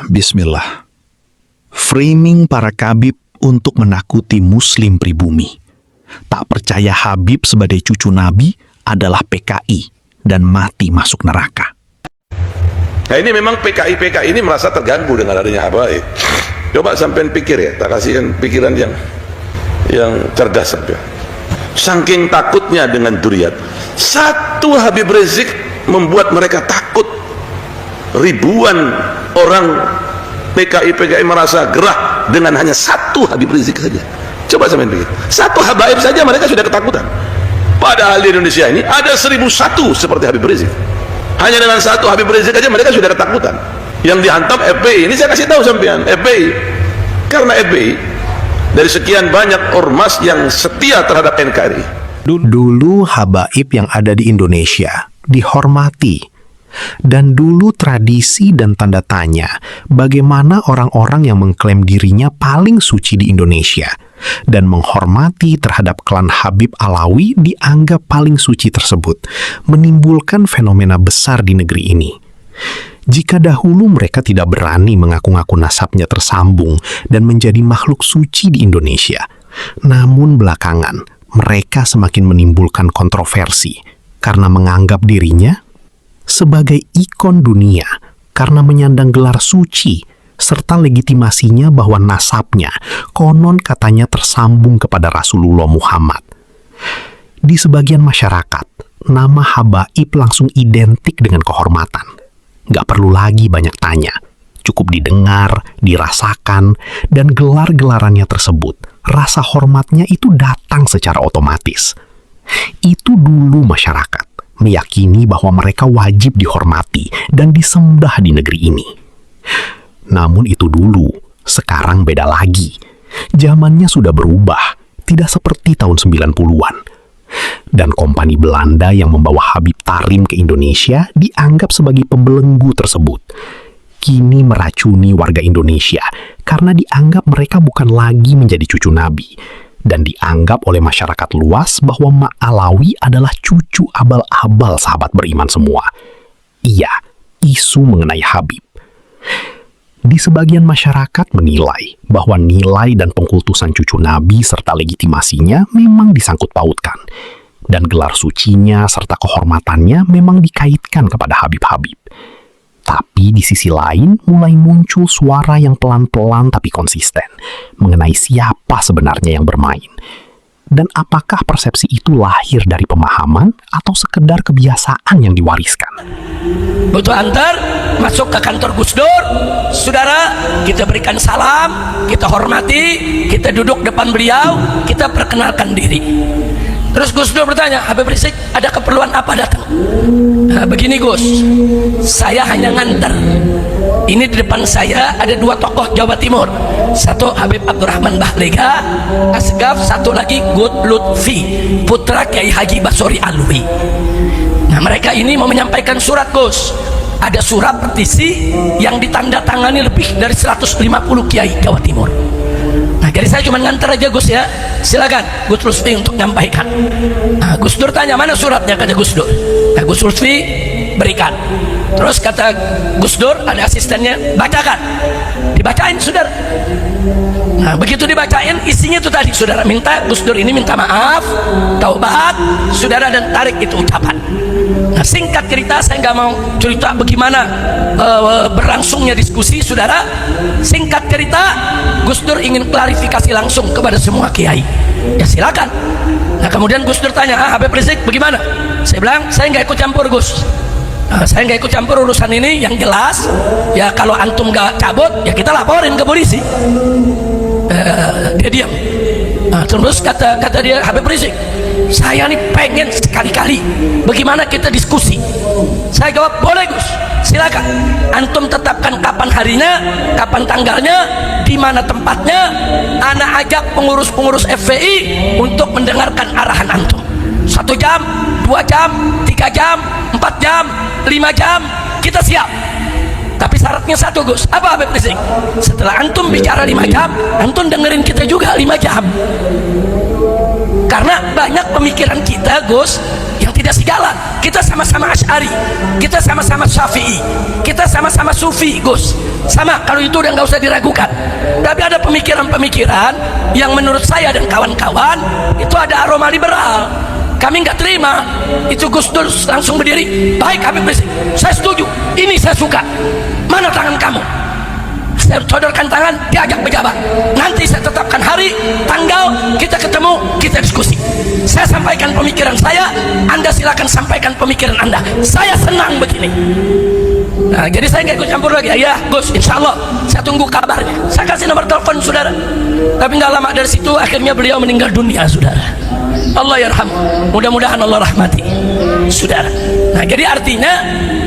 Bismillah. Framing para kabib untuk menakuti muslim pribumi. Tak percaya Habib sebagai cucu Nabi adalah PKI dan mati masuk neraka. Nah ini memang PKI ini merasa terganggu dengan adanya Habaib. Coba sampean pikir ya, tak kasihkan pikiran yang cerdas sampean. Saking takutnya dengan duriat, satu Habib Rizik membuat mereka takut. Ribuan orang PKI merasa gerah dengan hanya satu Habib Rizik saja. Coba sampean pikir, satu Habaib saja mereka sudah ketakutan. Padahal di Indonesia ini ada 1001 seperti Habib Rizik. Hanya dengan satu Habib Rizik saja mereka sudah ketakutan. Yang dihantam FPI, ini saya kasih tahu sampean, FPI. Karena FPI dari sekian banyak ormas yang setia terhadap NKRI. Dulu Habaib yang ada di Indonesia dihormati. Dan dulu tradisi dan tanda tanya bagaimana orang-orang yang mengklaim dirinya paling suci di Indonesia dan menghormati terhadap klan Habib Alawi dianggap paling suci tersebut menimbulkan fenomena besar di negeri ini. Jika dahulu mereka tidak berani mengaku-ngaku nasabnya tersambung dan menjadi makhluk suci di Indonesia, namun belakangan mereka semakin menimbulkan kontroversi karena menganggap dirinya sebagai ikon dunia karena menyandang gelar suci serta legitimasinya bahwa nasabnya konon katanya tersambung kepada Rasulullah Muhammad. Di sebagian masyarakat, nama Habaib langsung identik dengan kehormatan. Gak perlu lagi banyak tanya, cukup didengar, dirasakan, dan gelar-gelarannya tersebut, rasa hormatnya itu datang secara otomatis. Itu dulu masyarakat meyakini bahwa mereka wajib dihormati dan disembah di negeri ini. Namun itu dulu, sekarang beda lagi. Zamannya sudah berubah, tidak seperti tahun 90-an. Dan kompani Belanda yang membawa Habib Tarim ke Indonesia dianggap sebagai pembelenggu tersebut. Kini meracuni warga Indonesia karena dianggap mereka bukan lagi menjadi cucu Nabi. Dan dianggap oleh masyarakat luas bahwa Mak Alawi adalah cucu abal-abal sahabat beriman semua. Iya, isu mengenai Habib. Di sebagian masyarakat menilai bahwa nilai dan pengkultusan cucu Nabi serta legitimasinya memang disangkut pautkan. Dan gelar sucinya serta kehormatannya memang dikaitkan kepada Habib-Habib. Tapi di sisi lain mulai muncul suara yang pelan-pelan tapi konsisten mengenai siapa sebenarnya yang bermain. Dan apakah persepsi itu lahir dari pemahaman atau sekedar kebiasaan yang diwariskan? Butuh antar, masuk ke kantor Gus Dur, saudara, kita berikan salam, kita hormati, kita duduk depan beliau, kita perkenalkan diri. Terus Gus Dur bertanya, Habib Rizik ada keperluan apa datang? Nah, begini Gus, saya hanya nganter. Ini di depan saya ada dua tokoh Jawa Timur. Satu Habib Abdurrahman Bahlega Asgaf, satu lagi Gud Lutfi, putra Kiai Haji Basori Alwi. Nah mereka ini mau menyampaikan surat Gus. Ada surat petisi yang ditandatangani lebih dari 150 Kiai Jawa Timur. Nah jadi saya cuma nganter aja Gus ya. Silakan Gus Lutfi untuk menyampaikan. Nah, Gus Dur tanya mana suratnya, kata Gus Dur. Nah Gus Lutfi berikan. Terus kata Gus Dur, ada asistennya, bacakan. Dibacain saudara. Nah begitu dibacain isinya itu tadi saudara, minta Gus Dur ini minta maaf, taubat saudara, dan tarik itu ucapan. Nah singkat cerita, saya nggak mau cerita bagaimana berlangsungnya diskusi saudara. Singkat cerita, Gus Dur ingin klarifikasi langsung kepada semua kiai. Ya silakan. Nah kemudian Gus Dur tanya, Habib Rizik bagaimana? Saya bilang, saya nggak ikut campur Gus. Saya nggak ikut campur urusan ini, yang jelas ya kalau antum nggak cabut ya kita laporin ke polisi. Dia diam. Terus kata dia, Habib Rizik, saya nih pengen sekali-kali bagaimana kita diskusi. Saya jawab, boleh Gus, silakan. Antum tetapkan kapan harinya, kapan tanggalnya, di mana tempatnya. Anak ajak pengurus-pengurus FPI untuk mendengarkan arahan antum. 1 jam, 2 jam, 3 jam, 4 jam, 5 jam, kita siap. Tapi syaratnya satu Gus, apa Habib Rizik? Setelah antum bicara 5 jam, antum dengerin kita juga 5 jam. Karena banyak pemikiran kita Gus yang tidak beda segala. Kita sama-sama Asy'ari, kita sama-sama Syafi'i, kita sama-sama Sufi, Gus. Sama, kalau itu udah nggak usah diragukan. Tapi ada pemikiran-pemikiran yang menurut saya dan kawan-kawan itu ada aroma liberal. Kami nggak terima. Itu Gus Dur langsung berdiri, baik Habib Rizik, saya setuju, ini saya suka. Mana tangan kamu? Saya sodorkan tangan, diajak pejabat. Nanti saya tetapkan hari, tanggal, kita ketemu, kita diskusi. Saya sampaikan pemikiran saya, Anda silakan sampaikan pemikiran Anda. Saya senang begini. Nah, jadi saya nggak ikut campur lagi. Ya, Gus, insya Allah saya tunggu kabarnya. Saya kasih nomor telepon saudara. Tapi nggak lama dari situ akhirnya beliau meninggal dunia, saudara. Allah yarham. Mudah-mudahan Allah rahmati, saudara. Nah, jadi artinya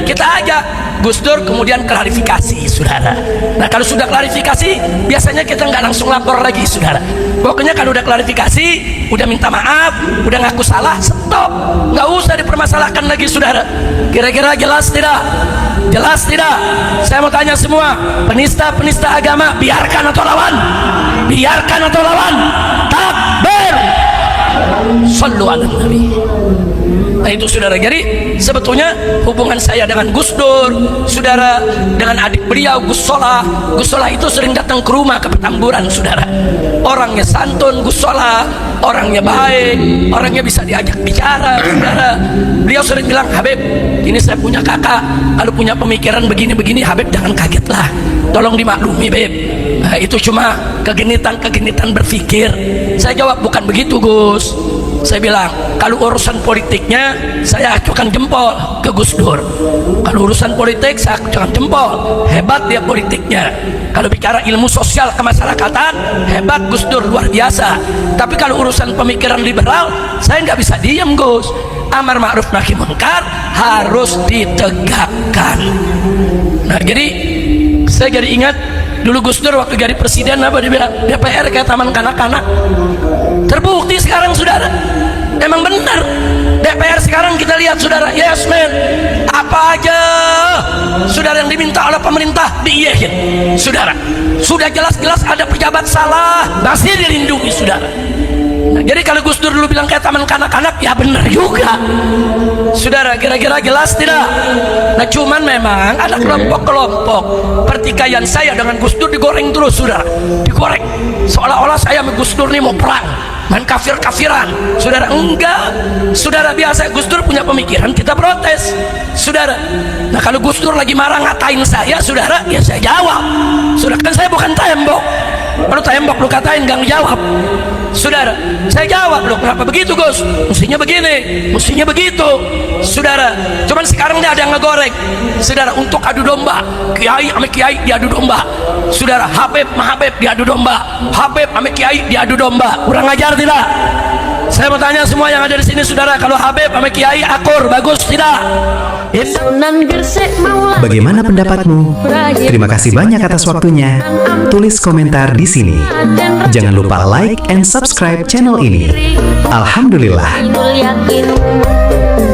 kita ajak Gus Dur kemudian klarifikasi, saudara. Nah, kalau sudah klarifikasi, biasanya kita nggak langsung lapor lagi, saudara. Pokoknya kalau udah klarifikasi, udah minta maaf, udah ngaku salah, stop. Nggak usah dipermasalahkan lagi, saudara. Kira-kira jelas tidak? Jelas tidak? Saya mau tanya semua, penista-penista agama, biarkan atau lawan? Biarkan atau lawan? Takbir! Sallu ala Nabi. Nah itu saudara, jadi sebetulnya hubungan saya dengan Gus Dur, saudara, dengan adik beliau Gus Solah. Gus Solah itu sering datang ke rumah ke Petamburan, saudara. Orangnya santun, Gus Solah, orangnya baik, orangnya bisa diajak bicara, saudara. Beliau sering bilang, Habib, ini saya punya kakak, kalau punya pemikiran begini-begini, Habib jangan kaget lah, tolong dimaklumi, Beb. Nah, itu cuma kegenitan berpikir. Saya jawab, bukan begitu, Gus. Saya bilang, kalau urusan politiknya saya acukan jempol ke Gus Dur. Kalau urusan politik saya acukan jempol, hebat dia politiknya. Kalau bicara ilmu sosial kemasyarakatan, hebat Gus Dur, luar biasa. Tapi kalau urusan pemikiran liberal, saya nggak bisa diam, Gus. Amar ma'ruf nahi munkar harus ditegakkan. Nah, jadi saya jadi ingat dulu Gus Dur waktu jadi presiden apa dia bilang, DPR kayak taman kanak-kanak. Terbukti sekarang, saudara, memang benar. DPR sekarang kita lihat, saudara, yes man, apa aja saudara yang diminta oleh pemerintah diiyahin, saudara. Sudah jelas-jelas ada pejabat salah, masih dilindungi, saudara. Nah, jadi kalau Gus Dur dulu bilang kayak taman kanak-kanak, ya benar juga, saudara. Kira-kira jelas tidak? Nah, cuman memang ada kelompok-kelompok pertikaian saya dengan Gus Dur digoreng terus, saudara, digoreng seolah-olah saya sama Gus Dur nih mau perang, main kafir-kafiran, saudara. Enggak, saudara, biasa Gus Dur punya pemikiran, kita protes, saudara. Nah, kalau Gus Dur lagi marah ngatain saya, saudara, ya saya jawab, saudara. Kan saya bukan tembok, kalau tembok lu katain gak ngejawab, saudara. Saya jawab, loh kenapa begitu, Gus? Mestinya begini, mestinya begitu, saudara. Cuman sekarang dia ada yang ngegoreng, saudara, untuk adu domba, kiai sama kiai diadu domba, saudara. Habib sama Habib diadu domba, Habib sama kiai diadu domba. Kurang ajar tidak? Saya mau tanya semua yang ada di sini, saudara, kalau Habib sama kiai akur, bagus tidak? Bagaimana pendapatmu? Terima kasih banyak atas waktunya. Tulis komentar di sini. Jangan lupa like and subscribe channel ini. Alhamdulillah.